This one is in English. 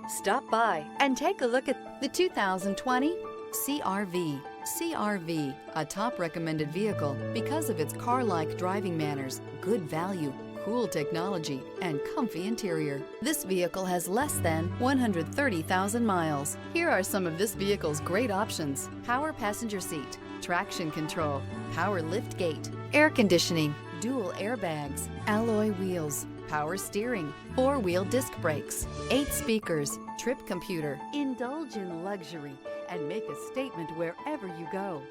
Stop by and take a look at the 2020 CR-V. CR-V, a top recommended vehicle because of its car-like driving manners, good value, cool technology, and comfy interior. This vehicle has less than 130,000 miles. Here are some of this vehicle's great options: power passenger seat, traction control, power lift gate, air conditioning, dual airbags, alloy wheels, power steering, four-wheel disc brakes, 8 speakers, trip computer. Indulge in luxury and make a statement wherever you go.